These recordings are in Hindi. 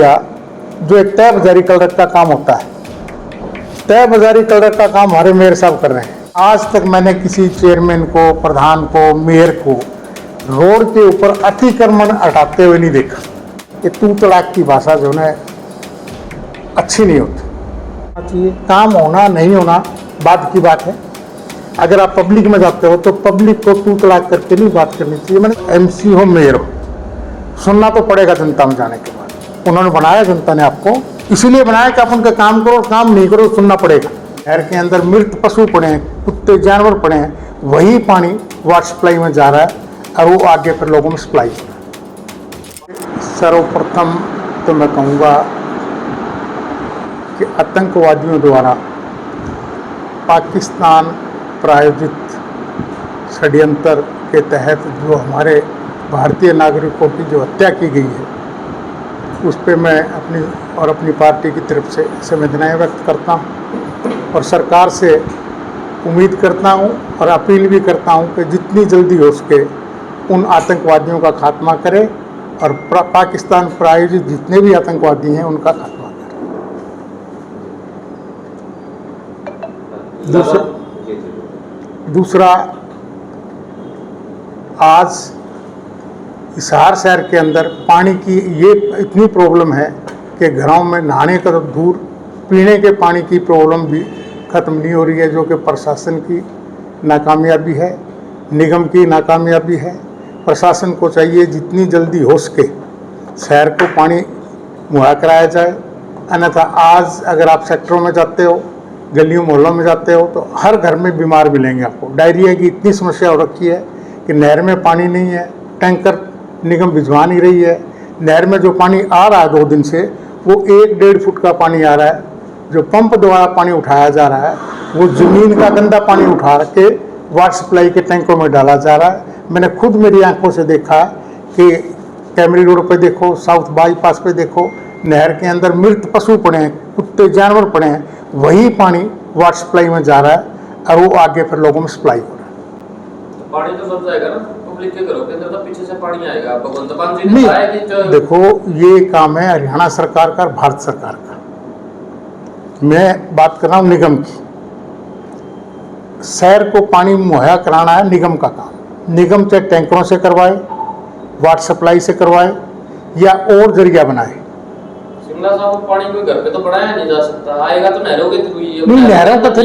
जो एक तय बाजारी कलरक का काम होता है, तय बाजारी कलरक का काम हमारे मेयर साहब कर रहे हैं। आज तक मैंने किसी चेयरमैन को, प्रधान को, मेयर को रोड के ऊपर अतिक्रमण हटाते हुए नहीं देखा। ये तू तड़ाक की भाषा जो है अच्छी नहीं होती। काम होना नहीं होना बात की बात है। अगर आप पब्लिक में जाते हो तो पब्लिक को तू तड़ाक करके नहीं बात करनी चाहिए। मैंने एमसी हो, मेयर हो, सुनना तो पड़ेगा जनता में जाने के बाद। उन्होंने बनाया, जनता ने आपको इसीलिए बनाया कि आप उनका काम करो, काम नहीं करो सुनना पड़ेगा। शहर के अंदर मृत पशु पड़े हैं, कुत्ते जानवर पड़े हैं, वही पानी वाटर सप्लाई में जा रहा है और वो आगे फिर लोगों में सप्लाई हो रहा है। सर्वप्रथम तो मैं कहूँगा कि आतंकवादियों द्वारा पाकिस्तान प्रायोजित षड्यंत्र के तहत जो हमारे भारतीय नागरिकों की जो हत्या की गई है, उस पर मैं अपनी पार्टी की तरफ से संवेदनाएं व्यक्त करता हूं और सरकार से उम्मीद करता हूं और अपील भी करता हूं कि जितनी जल्दी हो सके उन आतंकवादियों का खात्मा करे और पाकिस्तान प्रायोजित जितने भी आतंकवादी हैं उनका खात्मा करें। दूसरा, आज हिसार शहर के अंदर पानी की ये इतनी प्रॉब्लम है कि घरों में नहाने का तो दूर, पीने के पानी की प्रॉब्लम भी ख़त्म नहीं हो रही है, जो कि प्रशासन की नाकामयाबी है, निगम की नाकामयाबी है। प्रशासन को चाहिए जितनी जल्दी हो सके शहर को पानी मुहैया कराया जाए। अन्यथा आज अगर आप सेक्टरों में जाते हो, गलियों मोहल्लों में जाते हो तो हर घर में बीमार मिलेंगे आपको। डायरिया की इतनी समस्या हो रखी है कि नहर में पानी नहीं है, टैंकर निगम भिजवा नहीं रही है। नहर में जो पानी आ रहा है 2 दिन से, वो 1-1.5 फुट का पानी आ रहा है। जो पंप द्वारा पानी उठाया जा रहा है वो ज़मीन का गंदा पानी उठा के वाटर सप्लाई के टैंकों में डाला जा रहा है। मैंने खुद मेरी आंखों से देखा कि कैमरी रोड पे देखो, साउथ बाईपास पे देखो, नहर के अंदर मृत पशु पड़े हैं, कुत्ते जानवर पड़े हैं, वही पानी वाटर सप्लाई में जा रहा है और वो आगे फिर लोगों में सप्लाई हो रहा है। पानी तो सब जाएगा ना, पब्लिक के घरों के अंदर तो पीछे से पानी आएगा। भगवंत मान जी ने कहा है कि देखो, ये काम है हरियाणा सरकार का, भारत सरकार का। मैं बात कर रहा हूँ निगम की। शहर को पानी मुहैया कराना है निगम का काम। निगम चाहे टैंकरों से करवाए, वाटर सप्लाई से करवाए या और जरिया बनाए। शिमला साहब पानी कोई घर पे तो बढ़ाया नहीं जा सकता, आएगा तो नहरों के थ्रू ही। नहीं, नहरों के थ्रू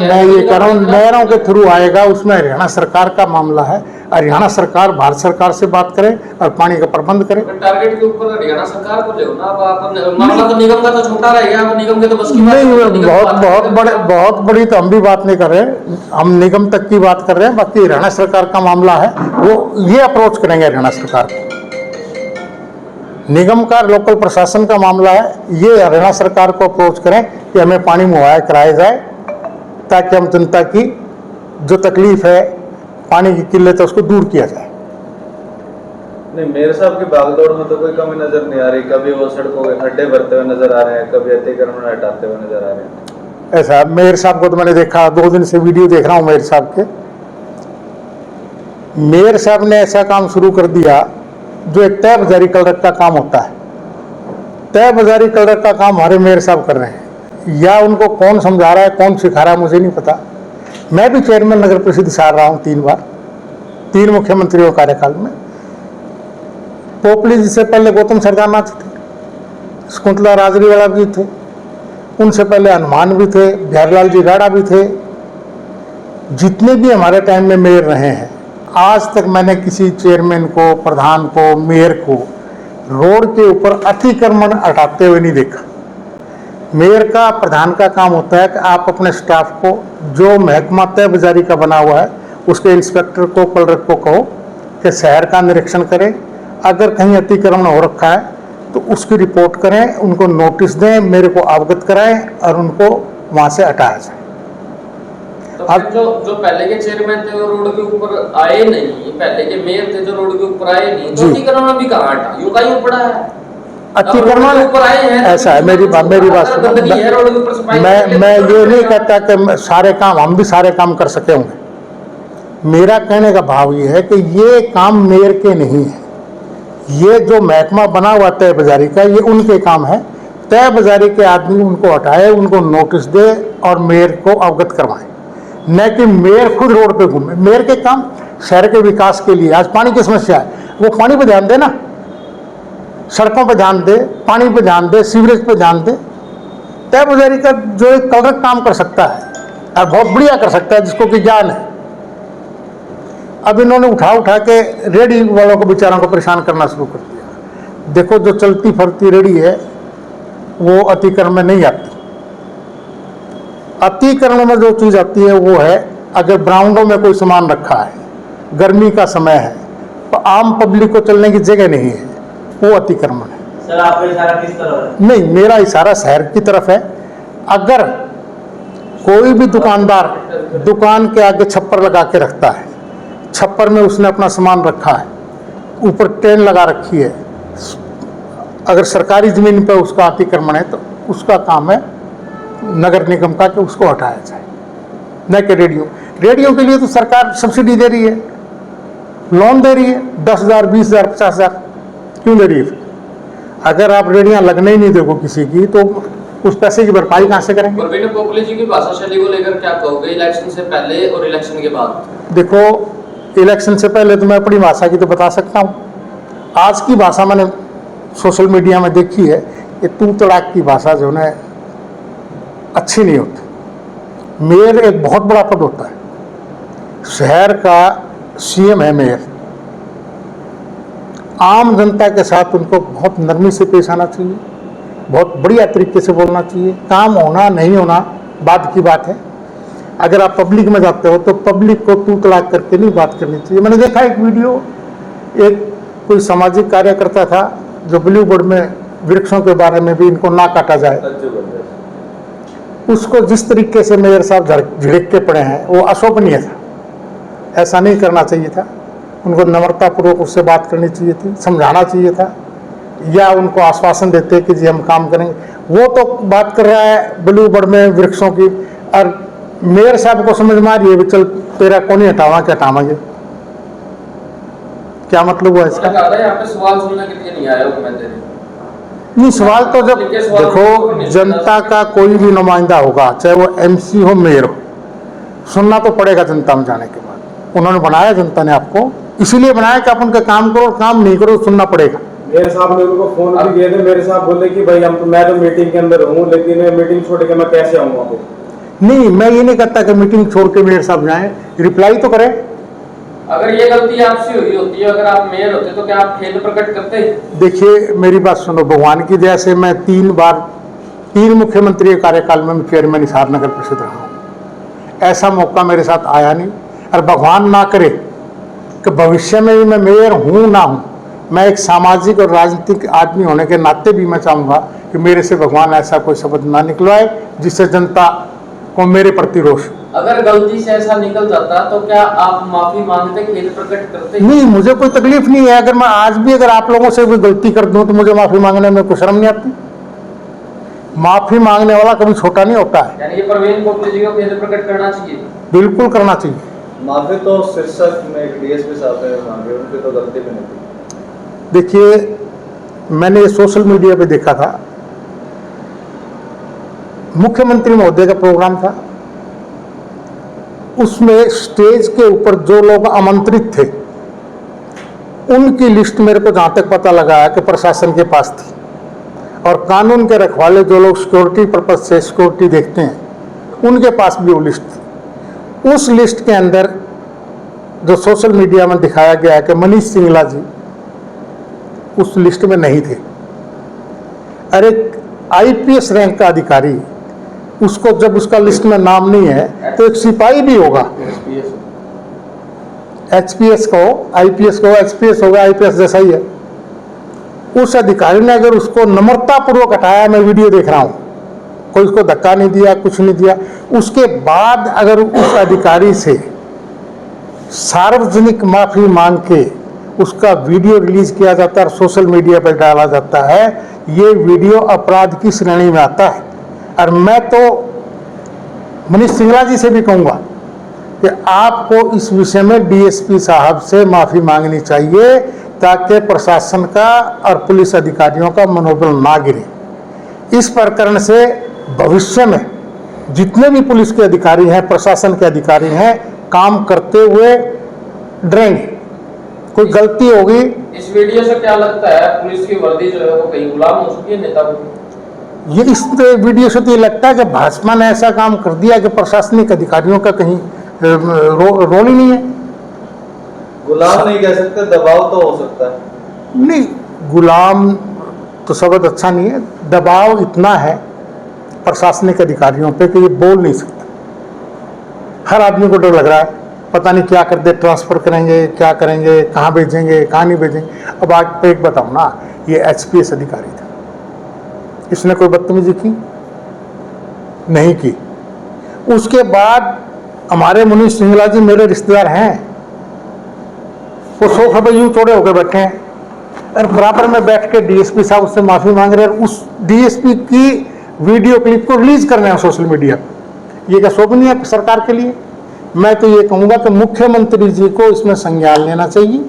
मैं ये कह रहा हूँ, नहरों के थ्रू आएगा, उसमें हरियाणा सरकार का मामला है। हरियाणा सरकार भारत सरकार से बात करे और पानी का प्रबंध करे। टारगेट के ऊपर हरियाणा सरकार को ले ना, अब मामला तो निगम का तो छोटा रहेगा, निगम के तो बस की नहीं, बहुत बड़ी तो हम भी बात नहीं कर रहे, हम निगम तक की बात कर रहे हैं। बाकी हरियाणा सरकार का मामला है, वो ये अप्रोच करेंगे हरियाणा सरकार को। निगम का, लोकल प्रशासन का मामला है, ये हरियाणा सरकार को अप्रोच करें कि हमें पानी मुहैया कराया जाए, ताकि हम जनता की जो तकलीफ है, पानी की किल्लत है, उसको दूर किया जाए। नहीं, मेयर साहब की भागदौड़ में तो कोई कमी नजर नहीं आ रही। कभी वो सड़कों के खड्डे भरते हुए नजर आ रहे हैं, कभी अतिक्रमण हटाते हुए नजर आ रहे हैं। ऐसा मेयर साहब को तो मैंने देखा, 2 दिन से वीडियो देख रहा हूँ मेयर साहब के। मेयर साहब ने ऐसा काम शुरू कर दिया जो एक तय बाजारी कलरक का काम होता है। तय बाजारी कलरक का काम हमारे मेयर साहब कर रहे हैं, या उनको कौन समझा रहा है, कौन सिखा रहा है, मुझे नहीं पता। मैं भी चेयरमैन नगर परिषद हिसार रहा हूँ 3 बार, 3 मुख्यमंत्रियों कार्यकाल में। पोपली जी से पहले गौतम सरदारनाथ थे, शकुंतला राजरीवाला भी थे, उनसे पहले हनुमान भी थे, बिहारीलाल जी राणा भी थे। जितने भी हमारे टाइम में मेयर रहे हैं, आज तक मैंने किसी चेयरमैन को, प्रधान को, मेयर को रोड के ऊपर अतिक्रमण हटाते हुए नहीं देखा। मेयर का, प्रधान का काम होता है कि आप अपने स्टाफ को, जो महकमा तय बाजारी का बना हुआ है, उसके इंस्पेक्टर को, क्लर्क को कहो कि शहर का निरीक्षण करें। अगर कहीं अतिक्रमण हो रखा है तो उसकी रिपोर्ट करें, उनको नोटिस दें, मेरे को अवगत कराएं और उनको वहाँ से हटाया जाए। तो अब जो पहले के चेयरमैन थे वो रोड के ऊपर आए नहीं, पहले के मेयर थे जो रोड के ऊपर आए नहीं, तो अतिक्रमण भी कहाँ हटा, यूं का यूं पड़ा है। अतिक्रमण ऊपर आए हैं, ऐसा है। मेरी बात मैं ये नहीं कहता कि सारे काम, हम भी सारे काम कर सके होंगे। मेरा कहने का भाव ये है कि ये काम मेयर के नहीं है, ये जो महकमा बना हुआ तय बाजारी का, ये उनके काम है। तय बाजारी के आदमी उनको हटाए, उनको नोटिस दे और मेयर को अवगत करवाएं, न कि मेयर खुद रोड पे घूमे। मेयर के काम शहर के विकास के लिए, आज पानी की समस्या है, वो पानी पे ध्यान दे ना, सड़कों पे ध्यान दे, पानी पे ध्यान दे, सीवरेज पे ध्यान दे। तय बाजारी का जो एक कलरक काम कर सकता है और बहुत बढ़िया कर सकता है, जिसको कि ज्ञान है, अब इन्होंने उठा के रेडी वालों को बेचारों को परेशान करना शुरू कर दिया। देखो, जो चलती फरती रेडी है वो अतिक्रमण में नहीं आती। अतिक्रमण में जो चीज़ आती है वो है, अगर ब्राउंडों में कोई सामान रखा है, गर्मी का समय है, तो आम पब्लिक को चलने की जगह नहीं है, वो अतिक्रमण है। सर, आपका इशारा किस तरफ है? नहीं, मेरा इशारा शहर की तरफ है। अगर कोई भी दुकानदार दुकान के आगे छप्पर लगा के रखता है, छप्पर में उसने अपना सामान रखा है, ऊपर टेन लगा रखी है, अगर सरकारी ज़मीन पर उसका अतिक्रमण है, तो उसका काम है नगर निगम का कि उसको हटाया जाए, न कि रेडियो के लिए तो सरकार सब्सिडी दे रही है, लोन दे रही है, 10,000, 20,000, 50,000 क्यों दे रही है? अगर आप रेडियाँ लगने ही नहीं दोगे किसी की, तो उस पैसे की भरपाई कहाँ से करेंगे? परवीन पोपली जी की भाषा शैली को लेकर क्या कहोगे, इलेक्शन से पहले और इलेक्शन के बाद? देखो, इलेक्शन से पहले तो मैं अपनी भाषा की तो बता सकता हूँ। आज की भाषा मैंने सोशल मीडिया में देखी है, ये तू तड़ाक की भाषा जो है अच्छी नहीं होती। मेयर एक बहुत बड़ा पद होता है, शहर का सीएम है मेयर। आम जनता के साथ उनको बहुत नरमी से पेश आना चाहिए, बहुत बढ़िया तरीके से बोलना चाहिए। काम होना नहीं होना बाद की बात है। अगर आप पब्लिक में जाते हो तो पब्लिक को तू तड़ाक करके नहीं बात करनी चाहिए। मैंने देखा एक वीडियो, एक कोई सामाजिक कार्यकर्ता था जो ब्लू बोर्ड में वृक्षों के बारे में भी इनको ना काटा जाए, उसको जिस तरीके से मेयर साहब झिड़क के पड़े हैं वो अशोभनीय था। ऐसा नहीं करना चाहिए था। उनको नम्रतापूर्वक उससे बात करनी चाहिए थी, समझाना चाहिए था, या उनको आश्वासन देते कि जी हम काम करेंगे। वो तो बात कर रहा है ब्लू बोर्ड में वृक्षों की, और मेयर साहब को समझ में आ रही है चल तेरा कौन ही हटावा क्या हटावांगे। क्या मतलब हुआ इसका? यहाँ पे सवाल सुनने के लिए नहीं आया हूँ मैं तेरे। नहीं, सवाल तो जब देखो जनता का कोई भी नुमाइंदा होगा, चाहे वो एमसी हो मेयर हो, सुनना तो पड़ेगा जनता में जाने के बाद। उन्होंने बनाया, जनता ने आपको इसीलिए बनाया कि आप उनका काम करो, काम नहीं करो सुनना पड़ेगा। मेरे साहब ने उनको फोन भी किए थे, मेरे साहब बोले कि भाई मैं तो मीटिंग के अंदर हूँ, लेकिन मीटिंग छोड़ के मैं कैसे आऊँ वहाँ पे? नहीं, मैं ये नहीं कहता कि मीटिंग छोड़ के मेयर साहब जाएं, रिप्लाई तो करें। अगर ये गलती आपसे हुई होती है, अगर आप मेयर होते तो क्या आप खेद प्रकट करते? देखिए मेरी बात सुनो, भगवान की दया से मैं 3 मुख्यमंत्री के कार्यकाल में चेयरमैन हिसार नगर परिषद रहा हूँ। ऐसा मौका मेरे साथ आया नहीं, और भगवान ना करे कि भविष्य में भी मैं मेयर हूँ ना हूँ। मैं एक सामाजिक और राजनीतिक आदमी होने के नाते भी मैं चाहूँगा कि मेरे से भगवान ऐसा कोई शब्द ना निकलवाए जिससे जनता को मेरे प्रति रोष। अगर गलती से ऐसा निकल जाता तो क्या आप माफी मांगते, खेद प्रकट करते? नहीं, मुझे कोई तकलीफ नहीं है। अगर मैं आज भी अगर आप लोगों से कोई गलती कर दूं तो मुझे माफी मांगने में कोई शर्म नहीं आती। माफी मांगने वाला कभी छोटा नहीं होता है। यानी कि परवीन पोपली जी को खेद प्रकट करना चाहिए? बिल्कुल करना चाहिए। माफी तो शीर्षक में एक डीएसपी साहब ने मांगे, उनकी तो गलती भी नहीं थी। देखिए, मैंने ये सोशल मीडिया पे देखा था, मुख्यमंत्री महोदय का प्रोग्राम था, उसमें स्टेज के ऊपर जो लोग आमंत्रित थे उनकी लिस्ट मेरे को जहाँ तक पता लगा है कि प्रशासन के पास थी, और कानून के रखवाले जो लोग सिक्योरिटी पर्पज से सिक्योरिटी देखते हैं उनके पास भी वो लिस्ट थी। उस लिस्ट के अंदर जो सोशल मीडिया में दिखाया गया है कि मनीष सिंगला जी उस लिस्ट में नहीं थे। अरे आईपीएस रैंक का अधिकारी, उसको जब उसका लिस्ट में नाम नहीं है तो एक सिपाही भी होगा, एचपीएस को, आईपीएस को एचपीएस होगा, आईपीएस जैसा ही है। उस अधिकारी ने अगर उसको नम्रतापूर्वक हटाया, मैं वीडियो देख रहा हूँ, कोई उसको धक्का नहीं दिया, कुछ नहीं दिया, उसके बाद अगर उस अधिकारी से सार्वजनिक माफी मांग के उसका वीडियो रिलीज किया जाता है और सोशल मीडिया पर डाला जाता है, ये वीडियो अपराध की श्रेणी में आता है। और मैं तो मनीष सिंगला जी से भी कहूँगा कि आपको इस विषय में डीएसपी साहब से माफ़ी मांगनी चाहिए ताकि प्रशासन का और पुलिस अधिकारियों का मनोबल ना गिरे। इस प्रकरण से भविष्य में जितने भी पुलिस के अधिकारी हैं, प्रशासन के अधिकारी हैं, काम करते हुए डरेंगे। कोई गलती होगी। इस वीडियो से क्या लगता है, पुलिस की वर्दी जो है वो कहीं गुलाम हो चुकी है नेता को? ये इस वीडियो से तो ये लगता है कि भाजपा ने ऐसा काम कर दिया कि प्रशासनिक अधिकारियों का कहीं रोल ही नहीं है। गुलाम नहीं कह सकते, दबाव तो हो सकता है। नहीं, गुलाम तो शब्द अच्छा नहीं है। दबाव इतना है प्रशासनिक अधिकारियों पे कि ये बोल नहीं सकते। हर आदमी को डर लग रहा है, पता नहीं क्या कर दे, ट्रांसफ़र करेंगे, क्या करेंगे, कहाँ भेजेंगे, कहाँ नहीं भेजेंगे। अब आप एक बताओ ना, ये HPS अधिकारी था, इसने कोई बदतमीजी की? नहीं की। उसके बाद हमारे मनीष सिंगला जी मेरे रिश्तेदार हैं, वो सोफे पर यूं चौड़े होकर बैठे हैं और बराबर में बैठ के DSP साहब उससे माफ़ी मांग रहे हैं। उस DSP की वीडियो क्लिप को रिलीज करने हैं सोशल मीडिया पर। ये क्या शोभनीय है सरकार के लिए? मैं तो ये कहूँगा कि मुख्यमंत्री जी को इसमें संज्ञान लेना चाहिए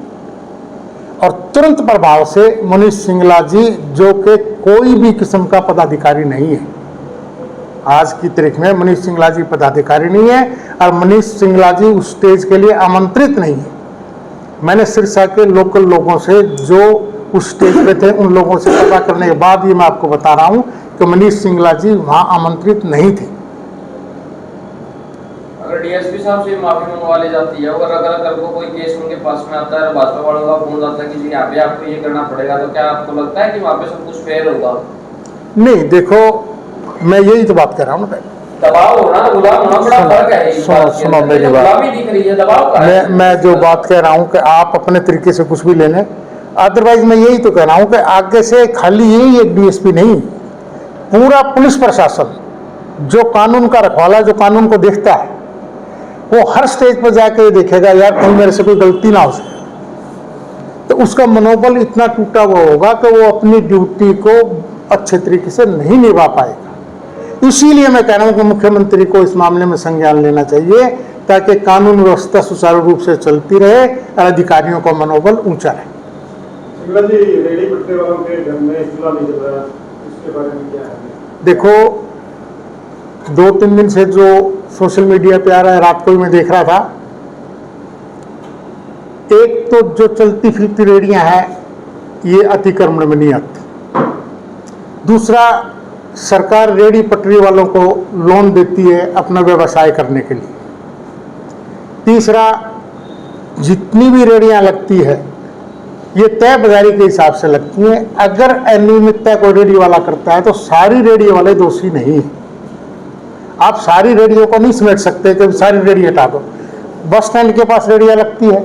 और तुरंत प्रभाव से मनीष सिंगला जी, जो कि कोई भी किस्म का पदाधिकारी नहीं है, आज की तारीख में मनीष सिंगला जी पदाधिकारी नहीं है और मनीष सिंगला जी उस स्टेज के लिए आमंत्रित नहीं है। मैंने सिरसा के लोकल लोगों से जो उस स्टेज पे थे उन लोगों से पता करने के बाद ये मैं आपको बता रहा हूँ कि मनीष सिंगला जी वहाँ आमंत्रित नहीं थे। अगर DSP साहब से माफी मंगवा ली जाती है, अगर कल को कोई केस उनके पास में आता है और भाजपा वालों का फोन आता है कि जी यहाँ पे आपको ये करना पड़ेगा, तो क्या आपको लगता है कि वहाँ पे सब कुछ फेयर होगा? नहीं, देखो मैं यही तो बात कर रहा हूँ ना, दबाव होना गुलाम होना बड़ा फर्क है। इस बात के सुनो अंदर। मेरी ये बात। गुलामी दिख रही है, दबाव का है। मैं जो बात कह रहा हूँ कि आप अपने तरीके से कुछ भी ले लें, अदरवाइज मैं यही तो कह रहा हूँ कि आगे से खाली यही एक DSP नहीं, पूरा पुलिस प्रशासन जो कानून का रखवाला, जो कानून को देखता है, वो हर स्टेज पर जाके देखेगा यार कहीं मेरे से कोई गलती ना हो सके। तो उसका मनोबल इतना टूटा हुआ होगा कि वो अपनी ड्यूटी को अच्छे तरीके से नहीं निभा पाएगा। इसीलिए मैं कह रहा हूँ कि मुख्यमंत्री को इस मामले में संज्ञान लेना चाहिए ताकि कानून व्यवस्था सुचारू रूप से चलती रहे और अधिकारियों का मनोबल ऊंचा रहे। सिंगला जी, रेडी पट्टे वालों के घर में चूल्हा नहीं जल रहा, इसके बारे में क्या है? देखो, 2-3 दिन से जो सोशल मीडिया पे आ रहा है, रात को ही मैं देख रहा था, एक तो जो चलती फिरती रेडियां हैं ये अतिक्रमण में नहीं आती। दूसरा, सरकार रेडी पटरी वालों को लोन देती है अपना व्यवसाय करने के लिए। तीसरा, जितनी भी रेडियां लगती है ये तय बाजारी के हिसाब से लगती हैं। अगर अनियमितता कोई रेडी वाला करता है तो सारी रेडी वाले दोषी नहीं है। आप सारी रेडियो को नहीं समेट सकते कि सारी रेडी हटा दो। बस स्टैंड के पास रेडियां लगती है,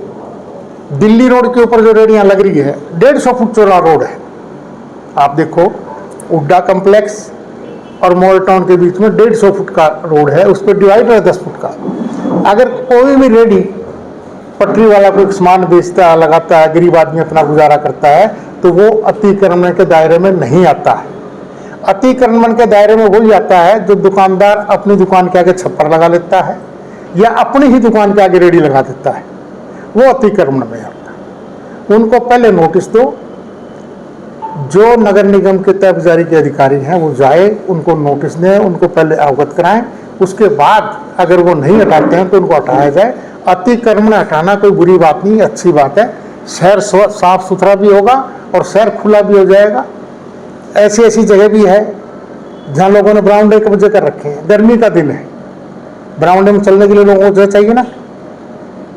दिल्ली रोड के ऊपर जो रेडियां लग रही है 150 फुट चौड़ा रोड है। आप देखो, उड्डा कम्प्लेक्स और मॉल टाउन के बीच में 150 फुट का रोड है, उस पर डिवाइडर है 10 फुट का। अगर कोई भी रेडी पटरी वाला कोई सामान बेचता लगाता है, गरीब आदमी अपना गुजारा करता है, तो वो अतिक्रमण के दायरे में नहीं आता है। अतिक्रमण के दायरे में वही आता है जो दुकानदार अपनी दुकान के आगे छप्पर लगा लेता है या अपनी ही दुकान के आगे रेडी लगा देता है, वो अतिक्रमण में आता है। उनको पहले नोटिस दो, जो नगर निगम के तय बाजारी के अधिकारी हैं वो जाए, उनको नोटिस दें, उनको पहले अवगत कराएं, उसके बाद अगर वो नहीं हटाते हैं तो उनको हटाया जाए। अतिक्रमण हटाना कोई बुरी बात नहीं, अच्छी बात है। शहर साफ सुथरा भी होगा और शहर खुला भी हो जाएगा। ऐसी ऐसी जगह भी है जहाँ लोगों ने बरामदे कब्जे कर रखे हैं। गर्मी का दिन है, बरामदे में चलने के लिए लोगों को जगह चाहिए ना।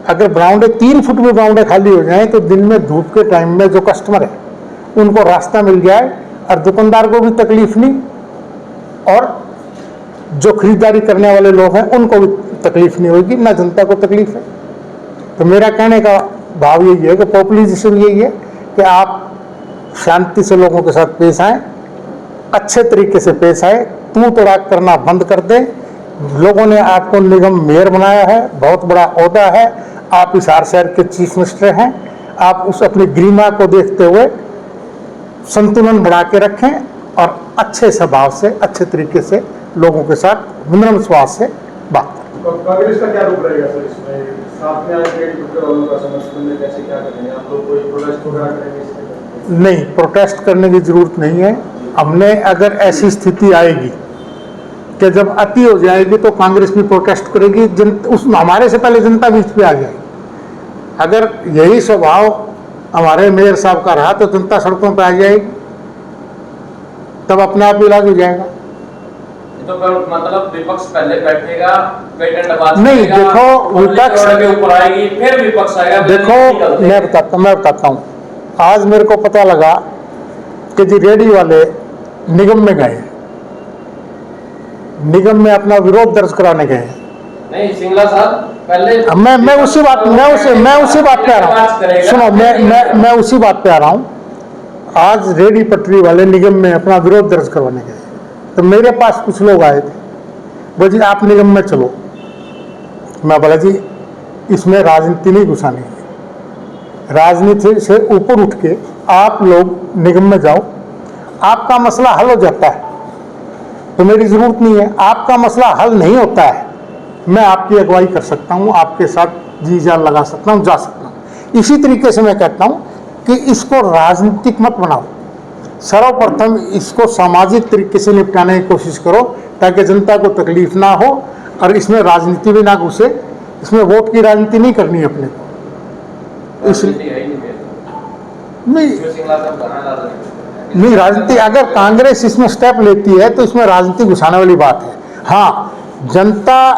अगर बरामदे 3 फुट में बरामदे खाली हो जाएं तो दिन में धूप के टाइम में जो कस्टमर है उनको रास्ता मिल जाए और दुकानदार को भी तकलीफ नहीं और जो खरीदारी करने वाले लोग हैं उनको भी तकलीफ नहीं होगी, ना जनता को तकलीफ है। तो मेरा कहने का भाव यही है कि पॉपुलिज्म यही है कि आप शांति से लोगों के साथ पेश आए, अच्छे तरीके से पेश आए, तू तड़ाक करना बंद कर दें। लोगों ने आपको निगम मेयर बनाया है, बहुत बड़ा ओहदा है, आप इस हिसार शहर के चीफ मिनिस्टर हैं। आप उस अपनी गरिमा को देखते हुए संतुलन बढ़ा के रखें और अच्छे स्वभाव से, अच्छे तरीके से लोगों के साथ विनम्र विश्वास से बात करें। कांग्रेस का क्या रूप रहेगा सर इसमें? साथ में आए रेडी पट्टे वालों का समर्थन में कैसे क्या करेंगे? आप लोग कोई प्रोटेस्ट वगैरह करेंगे इसके लिए? नहीं, प्रोटेस्ट करने की जरूरत नहीं है। हमने अगर ऐसी स्थिति आएगी कि जब अति हो जाएगी तो कांग्रेस भी प्रोटेस्ट करेगी, उस हमारे से पहले जनता बीच पे आ जाएगी। अगर यही स्वभाव हमारे मेयर साहब का रहा तो जनता सड़कों पर आ जाएगी, तब अपने आप इलाज हो जाएगा। तो मतलब विपक्ष पहले बैठेगा, वेट नहीं, देखो विपक्ष के ऊपर आएगी, फिर विपक्ष आएगा। देखो मैं बताता हूँ। आज मेरे को पता लगा कि जी रेडी वाले निगम में गए, निगम में अपना विरोध दर्ज कराने गए। नहीं सिंगला साहब पहले मैं उसी बात पे आ रहा हूँ। सुनो, मैं उसी बात पे आ रहा हूँ। आज रेडी पटरी वाले निगम में अपना विरोध दर्ज करवाने गए, तो मेरे पास कुछ लोग आए थे, बोले जी आप निगम में चलो। मैं बोला जी इसमें राजनीति नहीं घुसानी है, राजनीति से ऊपर उठ के आप लोग निगम में जाओ, आपका मसला हल हो जाता है, तो मेरी जरूरत नहीं है। आपका मसला हल नहीं होता है, मैं आपकी अगुवाई कर सकता हूँ, आपके साथ जी जान लगा सकता हूँ, जा सकता हूँ। इसी तरीके से मैं कहता हूँ कि इसको राजनीतिक मत बनाओ, सर्वप्रथम इसको सामाजिक तरीके से निपटाने की कोशिश करो ताकि जनता को तकलीफ ना हो और इसमें राजनीति भी ना घुसे। इसमें वोट की राजनीति नहीं करनी है अपने को। इसलिए नहीं राजनीति, अगर कांग्रेस इसमें स्टेप लेती है तो इसमें राजनीति घुसाने वाली बात है। हाँ, जनता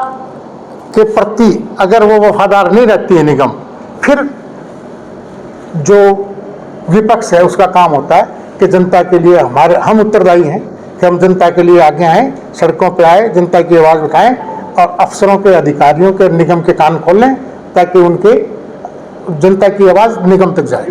के प्रति अगर वो वफादार नहीं रहती है निगम, फिर जो विपक्ष है उसका काम होता है कि जनता के लिए हम उत्तरदायी हैं कि हम जनता के लिए आगे आएँ, सड़कों पे आए, जनता की आवाज़ उठाएं और अफसरों के, अधिकारियों के, निगम के कान खोलें ताकि उनके जनता की आवाज़ निगम तक जाए।